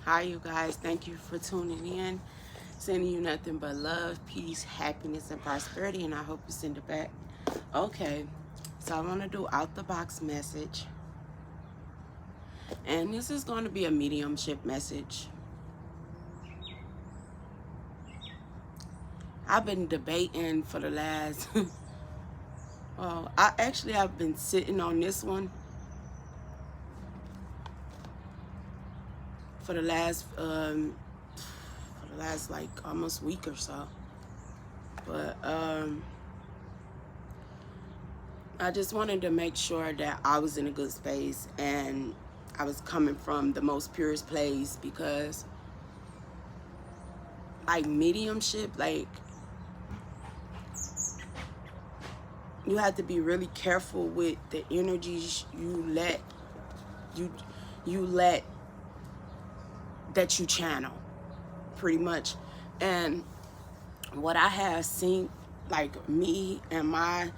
Hi, you guys. Thank you for tuning in. Sending you nothing but love, peace, happiness, and prosperity. And I hope you send it back. Okay, so I want to do out the box message. And this is going to be a mediumship message. I've been debating for the last, well, I've been sitting on this one for the last like almost week or so. But I just wanted to make sure that I was in a good space and I was coming from the most purest place, because like mediumship, like you have to be really careful with the energies you let that you channel, pretty much. And what I have seen, like me and my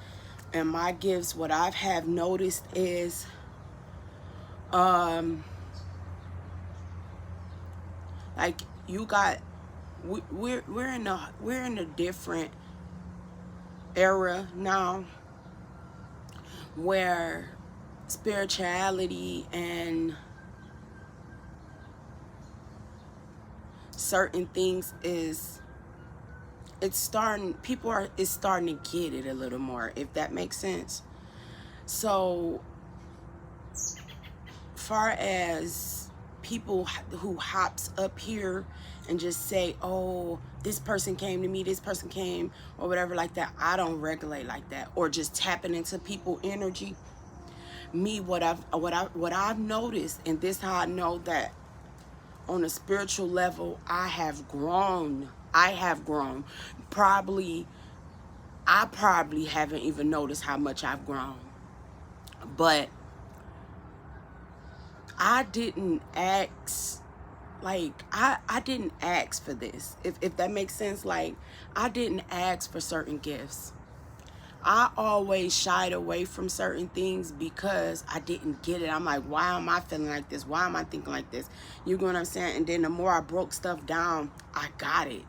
gifts, what I have noticed is like you got we're in a different era now where spirituality and certain things is starting to get it a little more, if that makes sense. So far as people who hops up here and just say, oh, this person came to me, this person came, or whatever like that, I don't regulate like that, or just tapping into people energy. Me, what I've noticed, and this how I know that on a spiritual level I have grown. I probably haven't even noticed how much I've grown. But I didn't ask, like I didn't ask for this, if that makes sense. Like I didn't ask for certain gifts. I always shied away from certain things because I didn't get it. I'm like, why am I feeling like this? Why am I thinking like this? You know what I'm saying? And then the more I broke stuff down, I got it.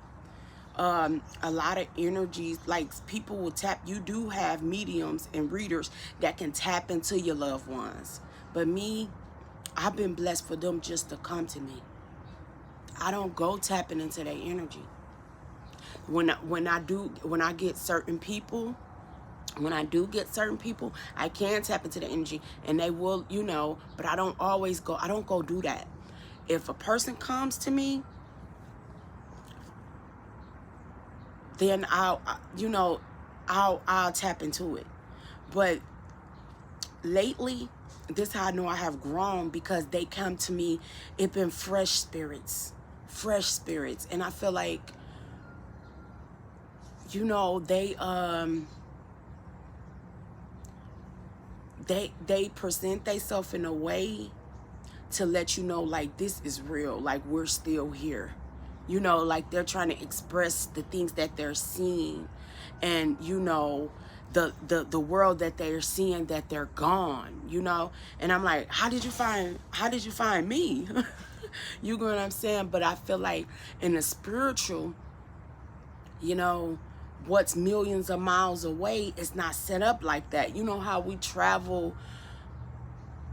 A lot of energies, like people will tap. You do have mediums and readers that can tap into your loved ones. But me, I've been blessed for them just to come to me. I don't go tapping into their energy. When I get certain people, I can tap into the energy and they will, but I don't go do that. If a person comes to me, then I'll tap into it. But lately, this is how I know I have grown, because they come to me, it been fresh spirits. And I feel like, they present themselves in a way to let you know, like, this is real, like we're still here. Like they're trying to express the things that they're seeing, and the world that they're seeing, that they're gone, and I'm like, how did you find me? You know what I'm saying? But I feel like in the spiritual, what's millions of miles away is not set up like that. You know how we travel.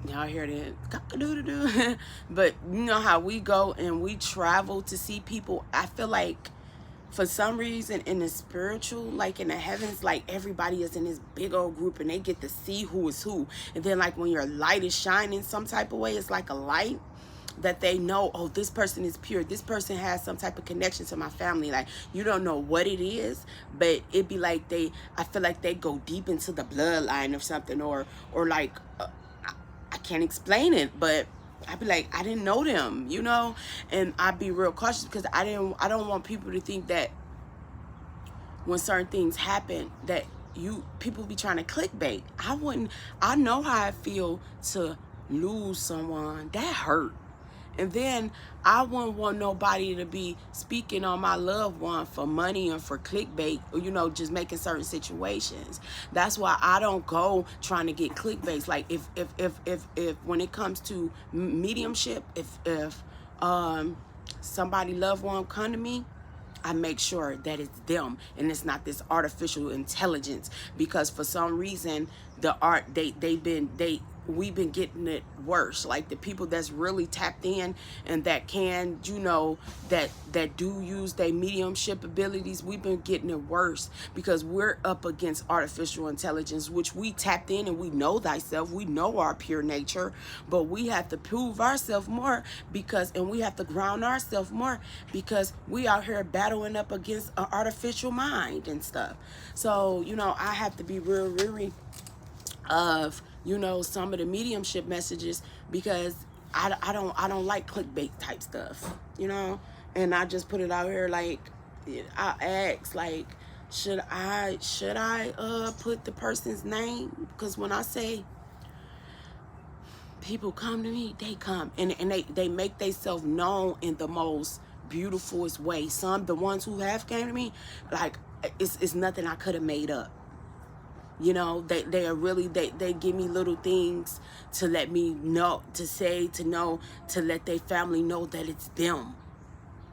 Y'all hear that cock-a-doodle-doo. But you know how we go and we travel to see people. I feel like for some reason in the spiritual, like in the heavens, like everybody is in this big old group and they get to see who is who. And then like when your light is shining some type of way, it's like a light that they know, oh, this person is pure, this person has some type of connection to my family. Like, you don't know what it is, but it'd be like I feel like they go deep into the bloodline or something, or like I can't explain it, but I'd be like, I didn't know them, and I'd be real cautious, because I don't want people to think that when certain things happen that people be trying to clickbait. I know how I feel to lose someone. That hurt. And then I wouldn't want nobody to be speaking on my loved one for money and for clickbait, or, just making certain situations. That's why I don't go trying to get clickbaits. Like if when it comes to mediumship, if somebody loved one come to me, I make sure that it's them and it's not this artificial intelligence, because for some reason we've been getting it worse. Like the people that's really tapped in and that can, that do use their mediumship abilities, we've been getting it worse because we're up against artificial intelligence, which we tapped in and we know thyself, we know our pure nature, but we have to prove ourselves more and we have to ground ourselves more because we out here battling up against an artificial mind and stuff. So, I have to be real weary of some of the mediumship messages because I don't like clickbait type stuff, and I just put it out here. Like, I ask, like, should I put the person's name? Because when I say people come to me, they come and they make themselves known in the most beautifulest way. The ones who have came to me, like, it's nothing I could have made up. They are really, they give me little things to let me know, to let their family know that it's them.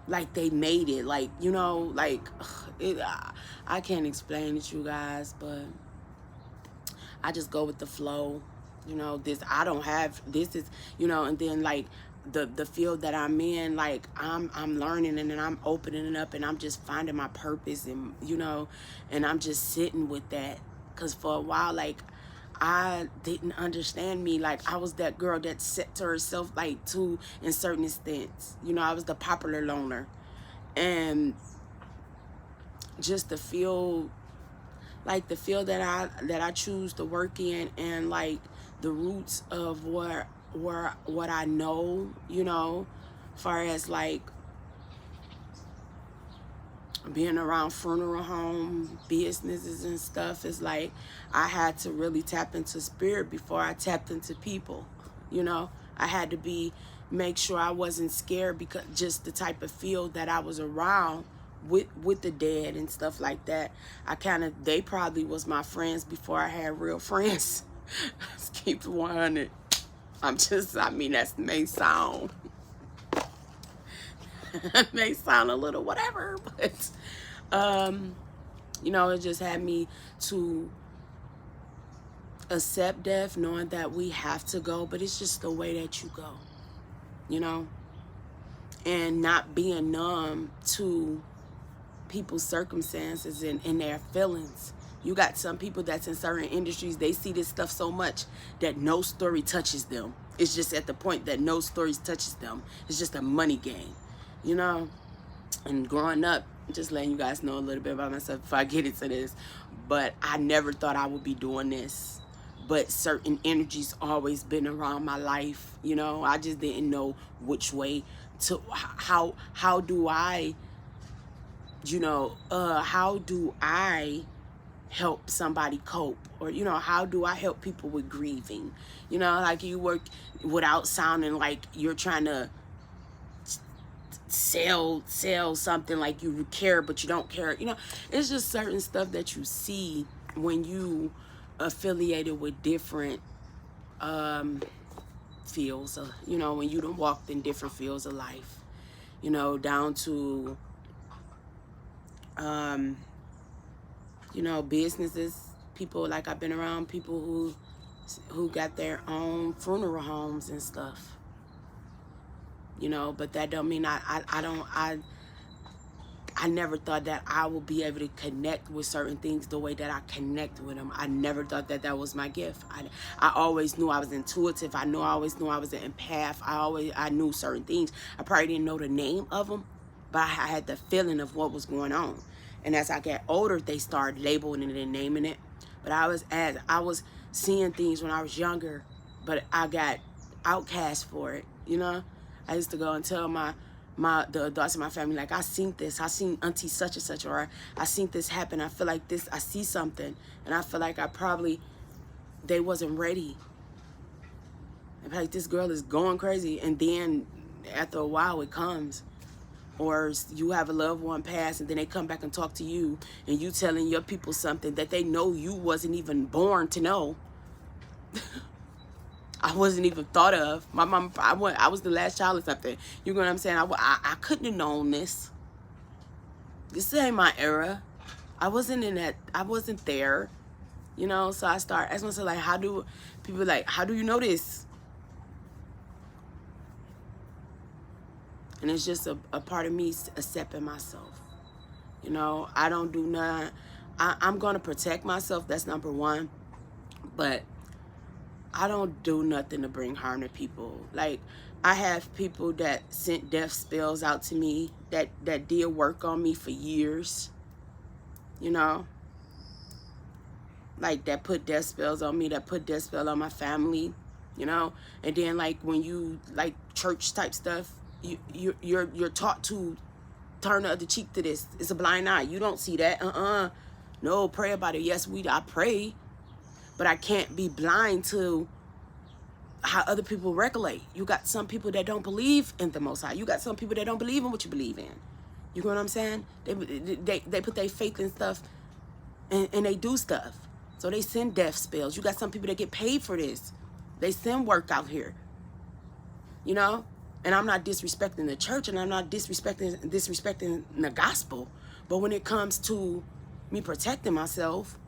Like they made it, like, I can't explain it to you guys, but I just go with the flow. This is, and then like the field that I'm in, like I'm learning and then I'm opening it up and I'm just finding my purpose and, and I'm just sitting with that. Because for a while, like, I didn't understand me. Like, I was that girl that set to herself, like, to, in certain extents. I was the popular loner. And just the field that I choose to work in, and, like, the roots of what I know, as far as, like, being around funeral home businesses and stuff, is like I had to really tap into spirit before I tapped into people. I had to make sure I wasn't scared, because just the type of field that I was around with the dead and stuff like that, they probably was my friends before I had real friends. Let's keep it 100. That may sound may sound a little whatever, but it just had me to accept death, knowing that we have to go, but it's just the way that you go, and not being numb to people's circumstances and their feelings. You got some people that's in certain industries, they see this stuff so much that no story touches them. It's just at the point that no stories touches them. It's just a money game. And growing up, just letting you guys know a little bit about myself before I get into this, but I never thought I would be doing this, but certain energy's always been around my life. I just didn't know which way to, how do I help somebody cope, or how do I help people with grieving, like you work without sounding like you're trying to sell something, like you care but you don't care. It's just certain stuff that you see when you affiliated with different fields of, when you done walked in different fields of life, down to businesses, people, like I've been around people who got their own funeral homes and stuff. But that don't mean I never thought that I would be able to connect with certain things the way that I connect with them. I never thought that was my gift. I always knew I was intuitive. I always knew I was an empath. I knew certain things. I probably didn't know the name of them, but I had the feeling of what was going on. And as I got older, they started labeling it and naming it. But I was seeing things when I was younger, but I got outcast for it, I used to go and tell the adults in my family, like, I seen this, I seen auntie such and such, or I seen this happen, I feel like this, I see something, and I feel like they wasn't ready. I feel like this girl is going crazy, and then after a while it comes. Or you have a loved one pass and then they come back and talk to you, and you telling your people something that they know you wasn't even born to know. I wasn't even thought of. My mom, I was the last child or something. You know what I'm saying? I couldn't have known this. This ain't my era. I wasn't in that. I wasn't there. You know, so I start asking myself, like, how do people, like, how do you know this? And it's just a part of me accepting myself. You know, I don't do none. I'm going to protect myself. That's number one. But I don't do nothing to bring harm to people. Like, I have people that sent death spells out to me that did work on me for years. You know, like, that put death spells on me, that put death spell on my family. You know, and then, like, when you, like, church type stuff, you're taught to turn the other cheek to this. It's a blind eye. You don't see that. No, pray about it. Yes, I pray, but I can't be blind to how other people regulate. You got some people that don't believe in the Most High. You got some people that don't believe in what you believe in. You know what I'm saying? They put their faith in stuff, and they do stuff. So they send death spells. You got some people that get paid for this. They send work out here. You know? And I'm not disrespecting the church, and I'm not disrespecting the gospel. But when it comes to me protecting myself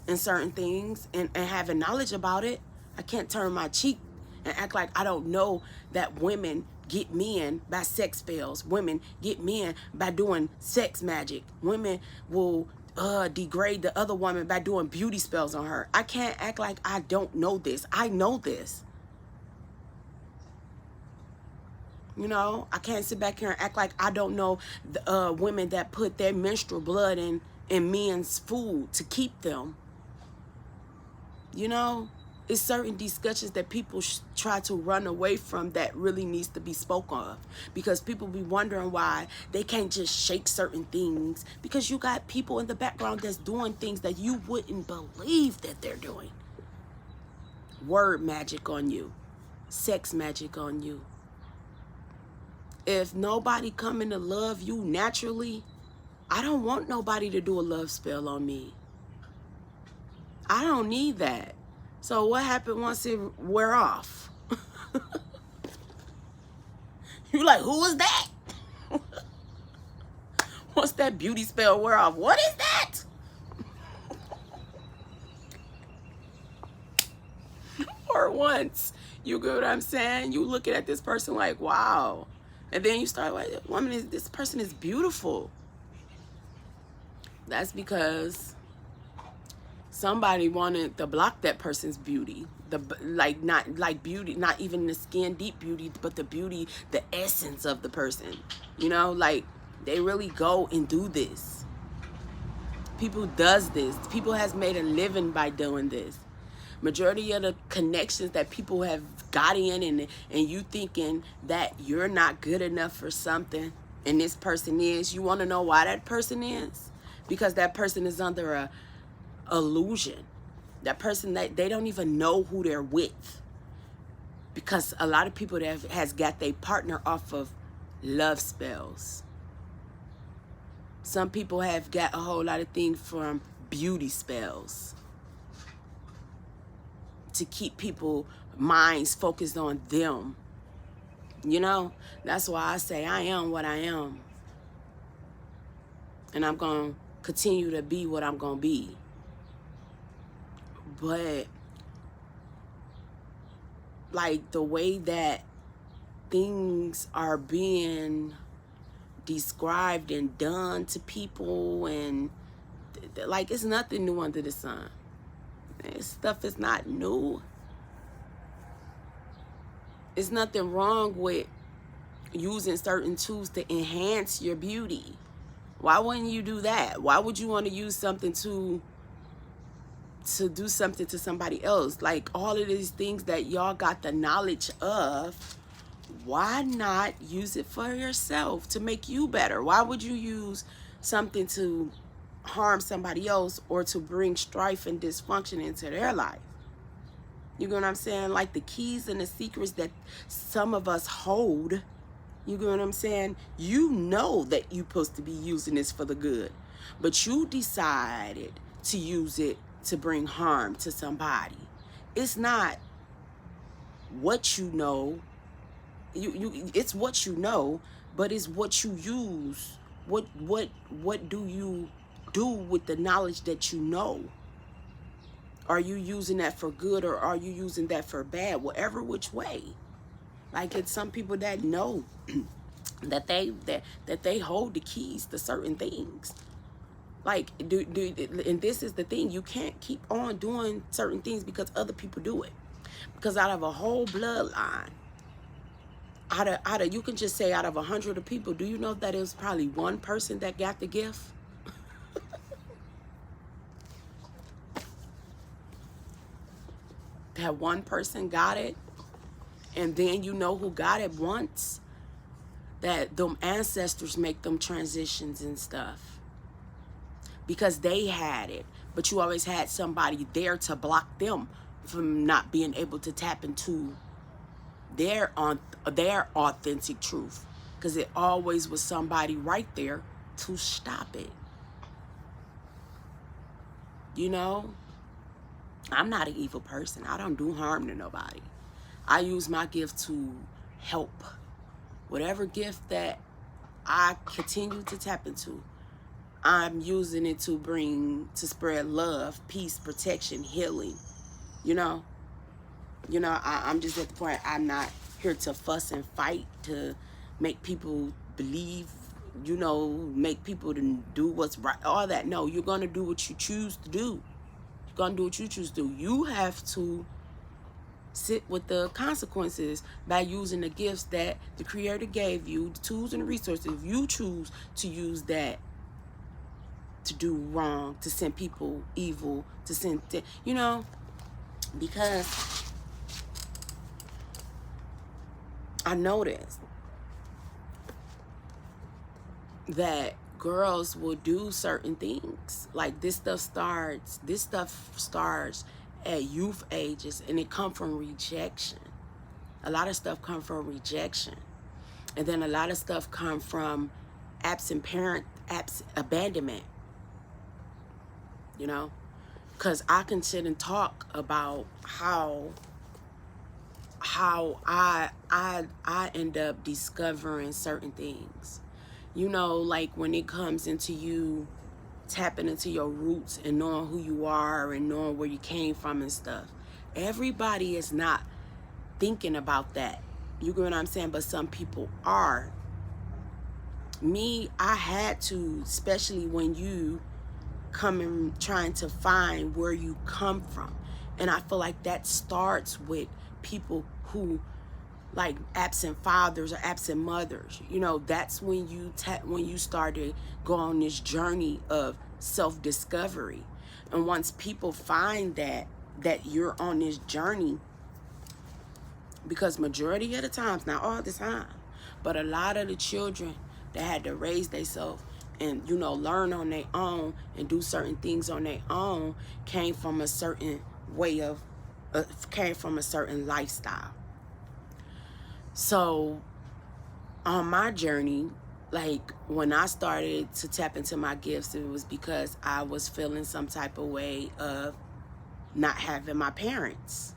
in certain things and having knowledge about it, I can't turn my cheek and act like I don't know that women get men by sex spells. Women get men by doing sex magic. Women will degrade the other woman by doing beauty spells on her. I can't act like I don't know this. I know this. You know, I can't sit back here and act like I don't know the women that put their menstrual blood in men's food to keep them. You know, it's certain discussions that people try to run away from that really needs to be spoken of, because people be wondering why they can't just shake certain things, because you got people in the background that's doing things that you wouldn't believe that they're doing. Word magic on you, sex magic on you. If nobody coming to love you naturally, I don't want nobody to do a love spell on me. I don't need that. So what happened once it wear off? You like, who is that? Once that beauty spell wear off, what is that? Or once, you get what I'm saying? You looking at this person like, wow. And then you start like, woman, this person is beautiful. That's because somebody wanted to block that person's beauty. Not like beauty, not even the skin deep beauty, but the beauty, the essence of the person. You know, like, they really go and do this. People does this. People has made a living by doing this. Majority of the connections that people have got in, and you thinking that you're not good enough for something, and this person is. You want to know why that person is? Because that person is under a illusion. That person, that they don't even know who they're with. Because a lot of people that has got their partner off of love spells. Some people have got a whole lot of things from beauty spells, to keep people minds focused on them. You know, that's why I say I am what I am, and I'm gonna continue to be what I'm gonna be. But like, the way that things are being described and done to people, and like, it's nothing new under the sun. This stuff is not new. There's nothing wrong with using certain tools to enhance your beauty. Why wouldn't you do that? Why would you want to use something to do something to somebody else? Like, all of these things that y'all got the knowledge of, why not use it for yourself to make you better? Why would you use something to harm somebody else or to bring strife and dysfunction into their life? You know what I'm saying? Like, the keys and the secrets that some of us hold, you know what I'm saying? You know that you're supposed to be using this for the good, but you decided to use it to bring harm to somebody. It's not what you know. It's what you know, but it's what you use. What do you do with the knowledge that you know? Are you using that for good, or are you using that for bad? Whatever which way. Like, it's some people that know that they hold the keys to certain things. Like, and this is the thing, you can't keep on doing certain things because other people do it. Because out of a whole bloodline, out of you can just say out of 100 people, do you know that it was probably one person that got the gift? That one person got it, and then you know who got it once. That them ancestors make them transitions and stuff because they had it, but you always had somebody there to block them from not being able to tap into their authentic truth, because it always was somebody right there to stop it. You know, I'm not an evil person. I don't do harm to nobody. I use my gift to help. Whatever gift that I continue to tap into, I'm using it to spread love, peace, protection, healing. You know, I'm just at the point, I'm not here to fuss and fight to make people believe, make people to do what's right, all that. No, you're going to do what you choose to do. You're going to do what you choose to do. You have to sit with the consequences by using the gifts that the Creator gave you, the tools and the resources. If you choose to use that to do wrong, to send people evil, to send, because I noticed that girls will do certain things. Like, this stuff starts at youth ages, and it come from rejection. A lot of stuff come from rejection, and then a lot of stuff come from absent parent abandonment. Because I can sit and talk about how I end up discovering certain things. Like when it comes into you tapping into your roots and knowing who you are and knowing where you came from and stuff. Everybody is not thinking about that. You get what I'm saying? But some people are. Me, I had to, especially when you come and trying to find where you come from. And I feel like that starts with people who, like, absent fathers or absent mothers. That's when you started go on this journey of self-discovery. And once people find that you're on this journey, because majority of the times, not all the time, but a lot of the children that had to raise themselves and learn on their own and do certain things on their own came from a certain way of came from a certain lifestyle. So on my journey, like when I started to tap into my gifts, it was because I was feeling some type of way of not having my parents.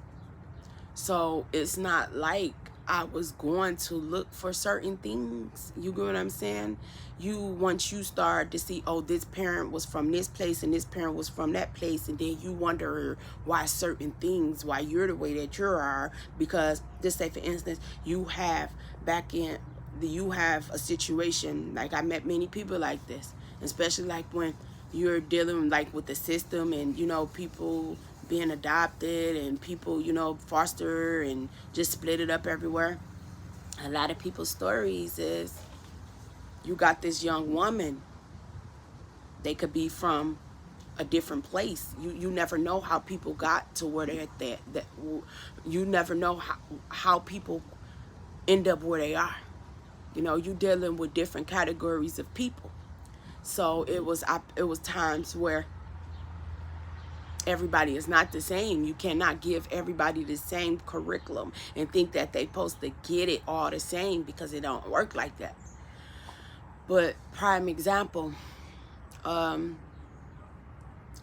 So it's not like I was going to look for certain things. You get what I'm saying? Once you start to see, oh, this parent was from this place and this parent was from that place, and then you wonder why certain things, why you're the way that you are, because just say, for instance, you have a situation, like I met many people like this, especially like when you're dealing like with the system and, people being adopted and people, foster and just split it up everywhere. A lot of people's stories is you got this young woman, they could be from a different place. You never know how people got to where they're at. That you never know how people end up where they are. You're dealing with different categories of people. So it was times where everybody is not the same. You cannot give everybody the same curriculum and think that they're supposed to get it all the same, because it don't work like that. But prime example,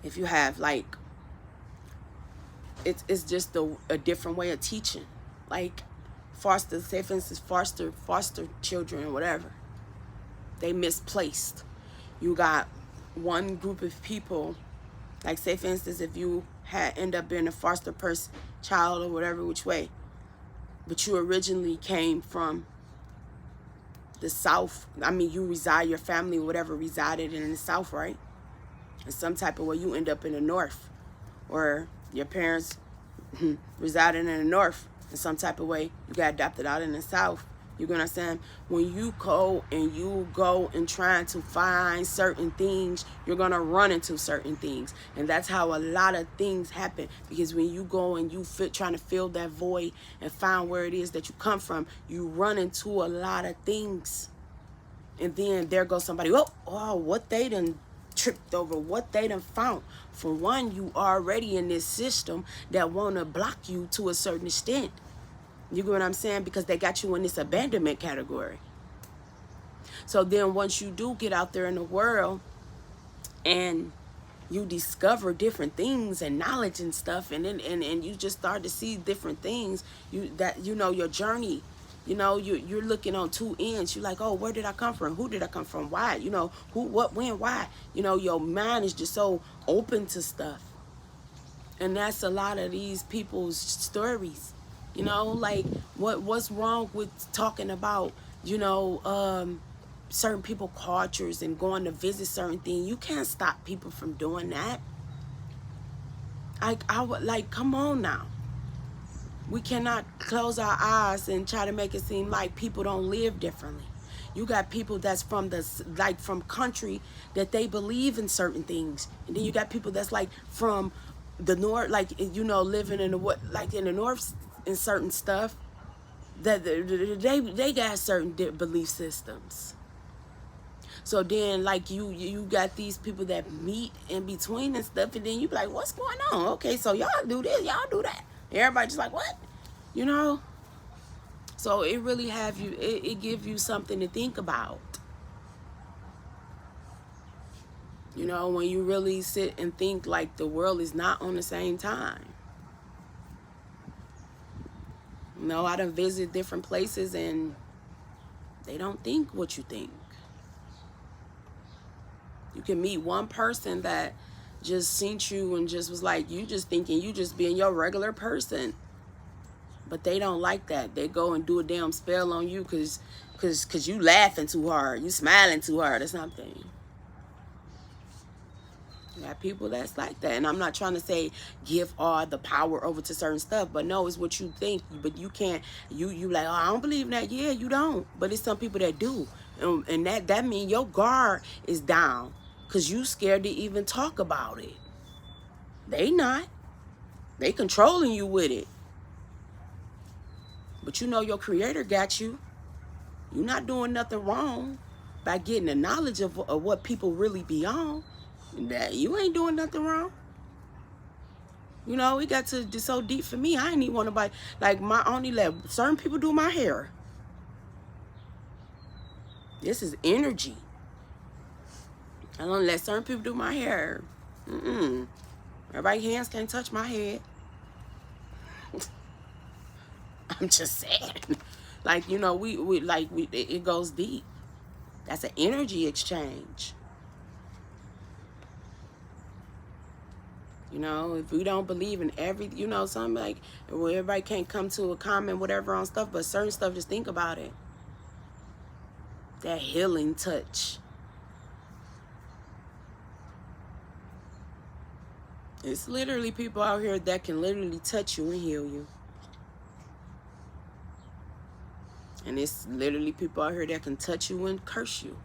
if you have like, it's just a different way of teaching. like foster, say for instance, foster children or whatever. They misplaced. You got one group of people, like say for instance, if you had end up being a foster person, child or whatever, which way, but you originally came from the South. I mean, you reside, your family, whatever, resided in the South, right? In some type of way, you end up in the North, or your parents residing in the North in some type of way, you got adopted out in the South. You gonna understand? When you go and trying to find certain things, you're gonna run into certain things, and that's how a lot of things happen. Because when you go and you trying to fill that void and find where it is that you come from, you run into a lot of things, and then there goes somebody. Oh, what they done tripped over, what they done found. For one, you already in this system that wanna block you to a certain extent. You get what I'm saying? Because they got you in this abandonment category. So then once you do get out there in the world and you discover different things and knowledge and stuff, and then and you just start to see different things, your journey, you're looking on two ends. You're like, oh, where did I come from? Who did I come from? Why? Who, what, when, why? Your mind is just so open to stuff. And that's a lot of these people's stories. Like what's wrong with talking about, certain people cultures and going to visit certain things? You can't stop people from doing that. I would like, come on now. We cannot close our eyes and try to make it seem like people don't live differently. You got people that's from from country that they believe in certain things, and then you got people that's like from the North, like living in in the North in certain stuff, that they got certain belief systems. So then like you got these people that meet in between and stuff, and then you be like, what's going on? Okay, so y'all do this, y'all do that. Everybody just like, what? So it really it give you something to think about. When you really sit and think like the world is not on the same time. I done visit different places and they don't think what you think. You can meet one person that just seen you and just was like, you just thinking you just being your regular person. But they don't like that. They go and do a damn spell on you because you laughing too hard. You smiling too hard or something. You got people that's like that. And I'm not trying to say give all the power over to certain stuff, but no, it's what you think. But you can't, you like, oh, I don't believe in that. Yeah, you don't. But it's some people that do. And that means your guard is down because you scared to even talk about it. They not. They controlling you with it. But your creator got you. You're not doing nothing wrong by getting the knowledge of what people really be on. That you ain't doing nothing wrong. It got to so deep for me. I ain't even want nobody, like, I only let certain people do my hair. This is energy. I don't let certain people do my hair. Everybody's hands can't touch my head. I'm just saying. Like, it goes deep. That's an energy exchange. If we don't believe in something like, well, everybody can't come to a comment, whatever, on stuff, but certain stuff, just think about it. That healing touch. It's literally people out here that can literally touch you and heal you. And it's literally people out here that can touch you and curse you.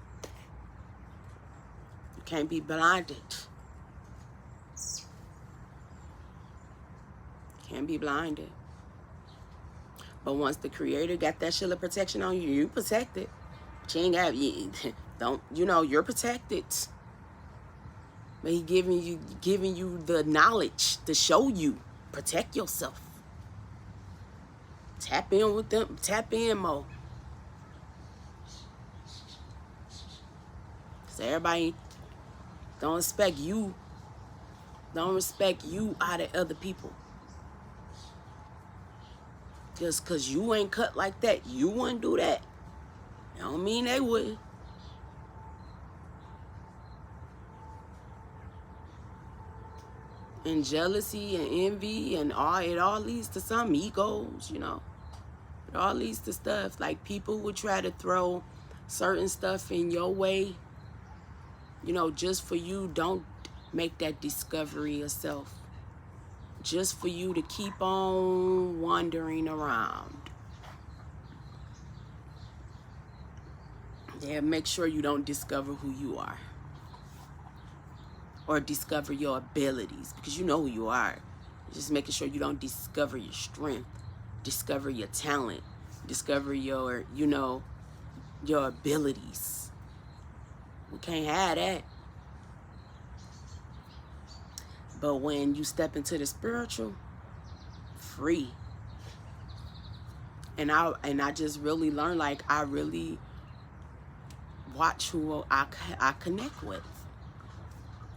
You can't be blinded. Can't be blinded. But once the creator got that shield of protection on you, you protected. But you ain't got, you're protected. But he giving you the knowledge to show you. Protect yourself. Tap in with them. Tap in more. So everybody don't respect you. Don't respect you out of other people. Just because you ain't cut like that, you wouldn't do that. Don't mean they wouldn't. And jealousy and envy and it all leads to some egos, you know. It all leads to stuff. Like, people would try to throw certain stuff in your way, you know, just for you. Don't make that discovery of self. Just for you to keep on wandering around. Yeah, make sure you don't discover who you are. Or discover your abilities, because you know who you are. Just making sure you don't discover your strength, discover your talent, discover your, you know, your abilities. We can't have that. But when you step into the spiritual, free. And I just really learned, like, I really watch who I connect with.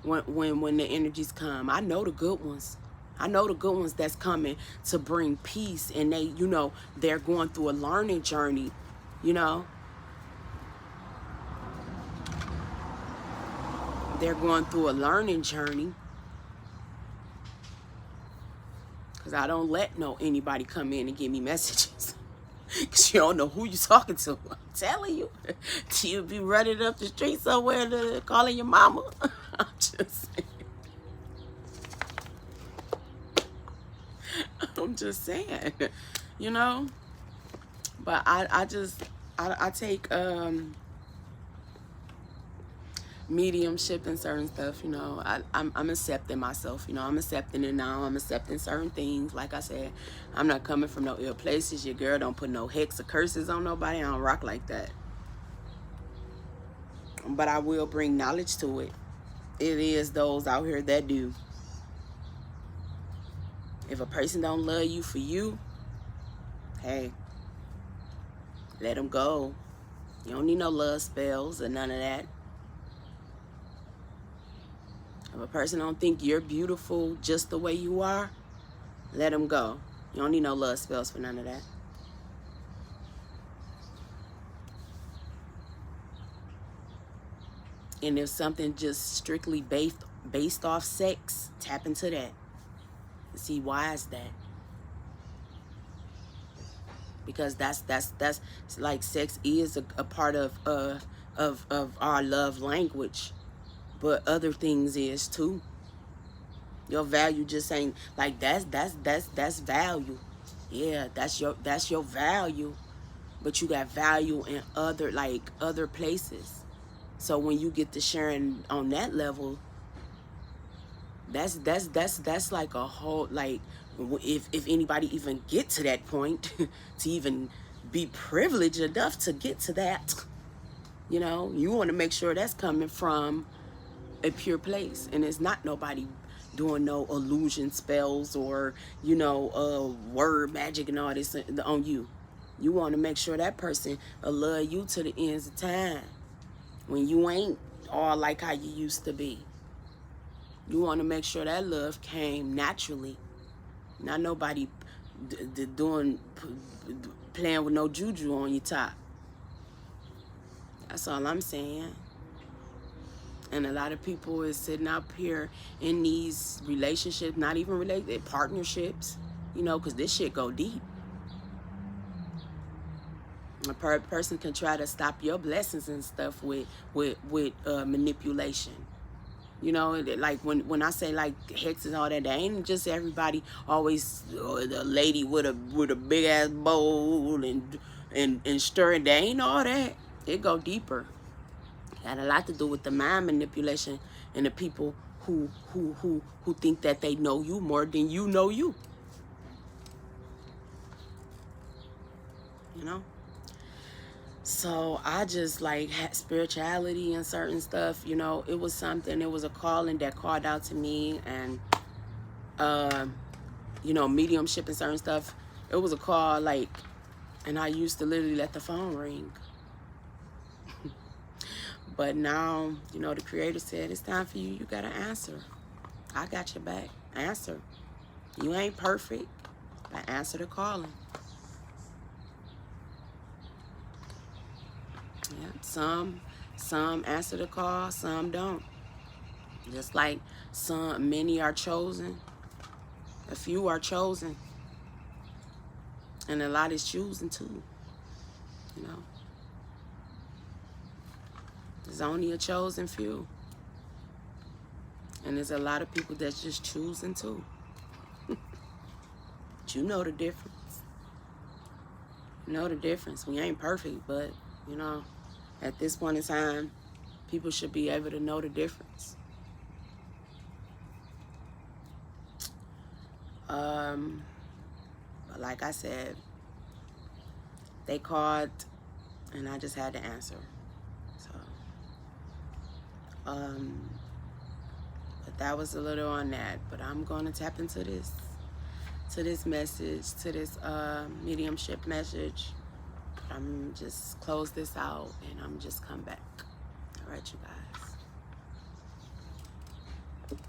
When the energies come, I know the good ones. I know the good ones that's coming to bring peace, and they, you know, they're going through a learning journey, you know. They're going through a learning journey. Because I don't let anybody come in and give me messages. Because you don't know who you're talking to. I'm telling you. You'll be running up the street somewhere calling your mama. I'm just saying. I'm just saying. You know? But I take mediumship and certain stuff, you know. I'm accepting myself, you know. I'm accepting it now. I'm accepting certain things. Like I said, I'm not coming from no ill places. Your girl don't put no hex or curses on nobody. I don't rock like that. But I will bring knowledge to it. It is those out here that do. If a person don't love you for you, hey, let them go. You don't need no love spells or none of that. If a person don't think you're beautiful just the way you are, let them go. You don't need no love spells for none of that. And if something just strictly based off sex, tap into that. See, why is that? Because that's like, sex is a part of our love language, but other things is too. Your value just ain't like that's value. Yeah, that's your value, but you got value in other places. So when you get to sharing on that level, that's like a whole, like, if anybody even get to that point, to even be privileged enough to get to that, you know, you want to make sure that's coming from a pure place, and it's not nobody doing no illusion spells or, you know, word magic and all this on you. You want to make sure that person will love you to the ends of time, when you ain't all like how you used to be. You want to make sure that love came naturally. Not nobody playing with no juju on your top. That's all I'm saying. And a lot of people is sitting up here in these relationships, not even related, partnerships, you know, because this shit go deep. A person can try to stop your blessings and stuff with manipulation. You know, like when I say like hex and all that, there ain't just everybody always the lady with a big ass bowl and stirring. There ain't all that. It go deeper. Got a lot to do with the mind manipulation and the people who think that they know you more than you know you. You know? So I just like had spirituality and certain stuff, you know. It was something, it was a calling that called out to me, and you know, mediumship and certain stuff. It was a call, like, and I used to literally let the phone ring. But now, you know, the Creator said it's time for you. You gotta answer. I got your back. Answer. You ain't perfect, but answer the calling. Some answer the call, some don't. Just like many are chosen, a few are chosen, and a lot is choosing too. You know, there's only a chosen few, and there's a lot of people that's just choosing too. But you know the difference. You know the difference. We ain't perfect, but you know, at this point in time, people should be able to know the difference. But like I said, they called and I just had to answer. So, but that was a little on that. But I'm going to tap into this message, to this mediumship message. I'm just close this out and I'm just come back. All right, you guys.